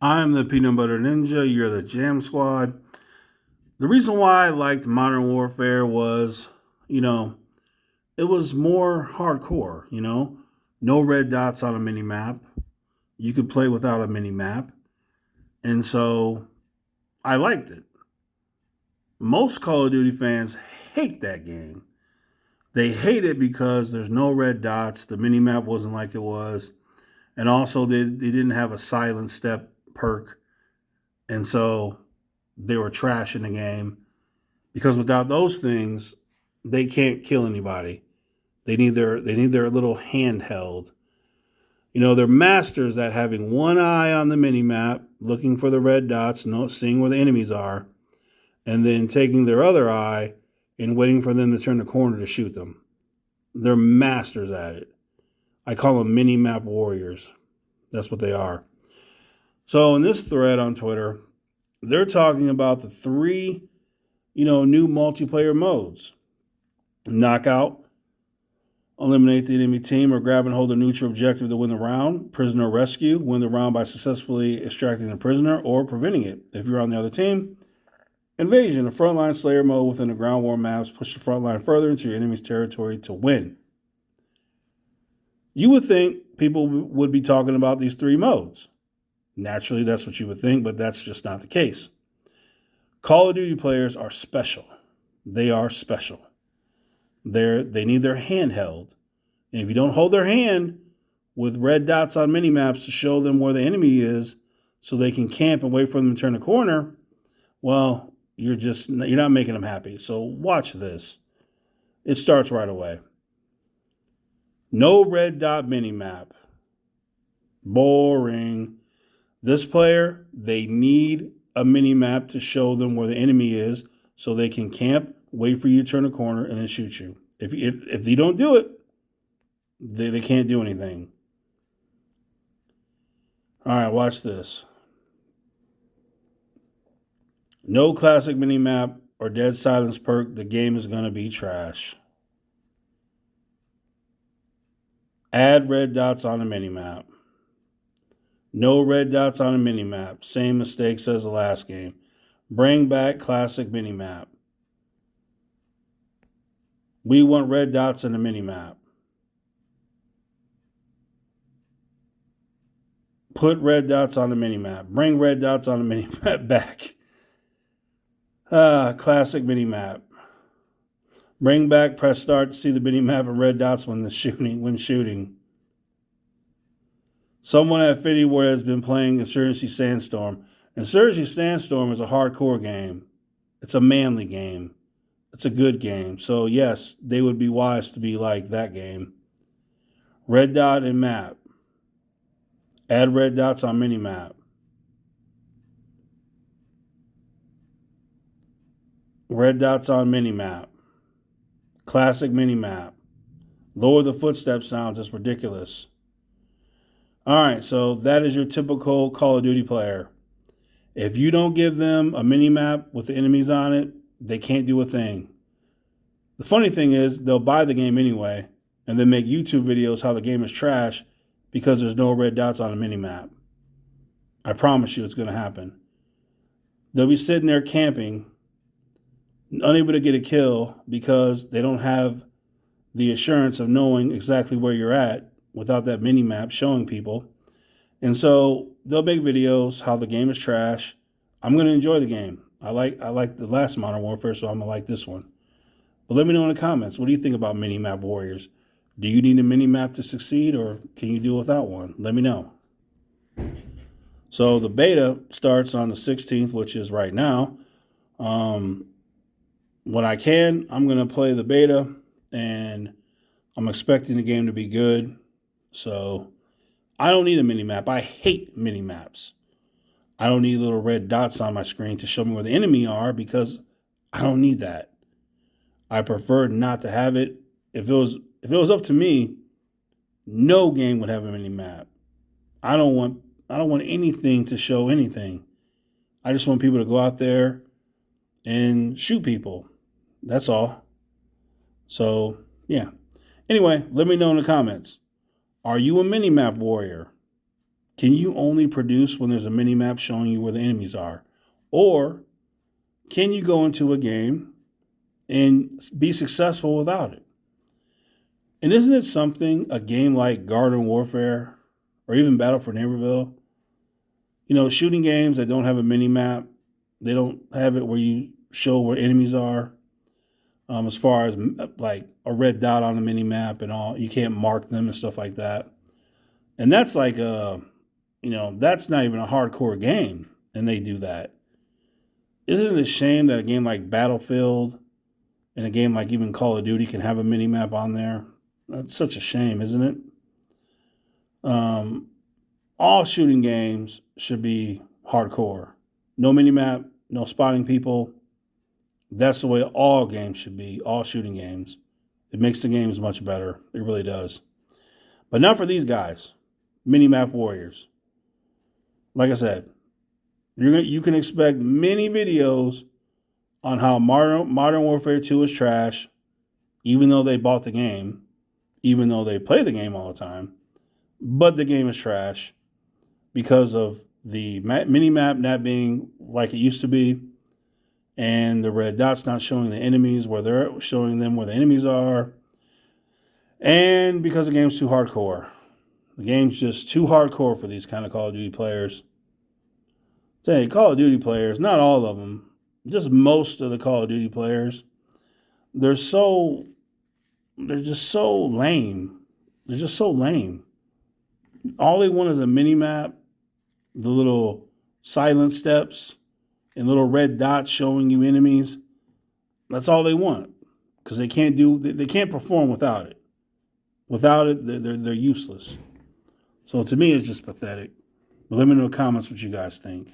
I'm the Peanut Butter Ninja. You're the Jam Squad. The reason why I liked Modern Warfare was, you know, it was more hardcore, no red dots on a mini map. You could play without a mini map. And so I liked it. Most Call of Duty fans hate that game. They hate it because there's no red dots. The mini map wasn't like it was. And also, they didn't have a silent step perk. And so they were trash in the game because without those things, they can't kill anybody. They need their little handheld. They're masters at having one eye on the mini map, looking for the red dots, seeing where the enemies are, and then taking their other eye and waiting for them to turn the corner to shoot them. They're masters at it. I call them mini map warriors. That's what they are. So in this thread on Twitter, they're talking about the three, new multiplayer modes: knockout, eliminate the enemy team or grab and hold a neutral objective to win the round; prisoner rescue, win the round by successfully extracting the prisoner or preventing it if you're on the other team; invasion, a frontline slayer mode within the ground war maps, push the front line further into your enemy's territory to win. You would think people would be talking about these three modes. Naturally, that's what you would think, but that's just not the case. Call of Duty players are special. They are special. They need their hand held. And if you don't hold their hand with red dots on minimaps to show them where the enemy is so they can camp and wait for them to turn the corner, well, you're not making them happy. So watch this. It starts right away. No red dot minimap. Boring. This player, they need a mini map to show them where the enemy is so they can camp, wait for you to turn a corner, and then shoot you. If you don't do it, they can't do anything. All right, watch this. No classic mini map or dead silence perk. The game is going to be trash. Add red dots on a mini map. No red dots on a minimap. Same mistakes as the last game. Bring back classic minimap. We want red dots in the minimap. Put red dots on the minimap. Bring red dots on the minimap back. Classic minimap. Bring back, press start to see the minimap and red dots when shooting. Someone at Fitty has been playing Insurgency Sandstorm. Insurgency Sandstorm is a hardcore game. It's a manly game. It's a good game. So yes, they would be wise to be like that game. Red dot and map. Add red dots on minimap. Red dots on minimap. Classic minimap. Lower the footstep sounds. It's ridiculous. All right, so that is your typical Call of Duty player. If you don't give them a mini map with the enemies on it, they can't do a thing. The funny thing is, they'll buy the game anyway and then make YouTube videos how the game is trash because there's no red dots on a mini map. I promise you it's going to happen. They'll be sitting there camping, unable to get a kill because they don't have the assurance of knowing exactly where you're at without that mini map showing people. And so they'll make videos how the game is trash. I'm going to enjoy the game. I like the last Modern Warfare, so I'm going to like this one. But let me know in the comments, what do you think about mini map warriors? Do you need a mini map to succeed, or can you do without one? Let me know. So the beta starts on the 16th, which is right now. When I can, I'm going to play the beta, and I'm expecting the game to be good. So I don't need a mini map. I hate mini maps. I don't need little red dots on my screen to show me where the enemy are because I don't need that. I prefer not to have it. If it was up to me, no game would have a mini map. I don't want anything to show anything. I just want people to go out there and shoot people. That's all. So, yeah. Anyway, let me know in the comments. Are you a mini map warrior? Can you only produce when there's a mini map showing you where the enemies are? Or can you go into a game and be successful without it? And isn't it something, a game like Garden Warfare or even Battle for Neighborville, shooting games that don't have a mini map, they don't have it where you show where enemies are, as far as like a red dot on the mini map and all. You can't mark them and stuff like that. And that's like that's not even a hardcore game, and they do that. Isn't it a shame that a game like Battlefield and a game like even Call of Duty can have a mini map on there? That's such a shame, isn't it? All shooting games should be hardcore. No mini map, no spotting people. That's the way all games should be, all shooting games. It makes the games much better. It really does. But not for these guys, mini map warriors. Like I said, you can expect many videos on how Modern Warfare 2 is trash, even though they bought the game, even though they play the game all the time. But the game is trash because of the mini map not being like it used to be, and the red dots not showing the enemies where they're showing them where the enemies are, and because the game's too hardcore. The game's just too hardcore for these kind of Call of Duty players. Say, Call of Duty players, not all of them, just most of the Call of Duty players, they're just so lame. They're just so lame. All they want is a mini map, the little silent steps, and little red dots showing you enemies. That's all they want, because they can't perform without it. Without it, they're useless. So to me, it's just pathetic. But let me know in the comments what you guys think.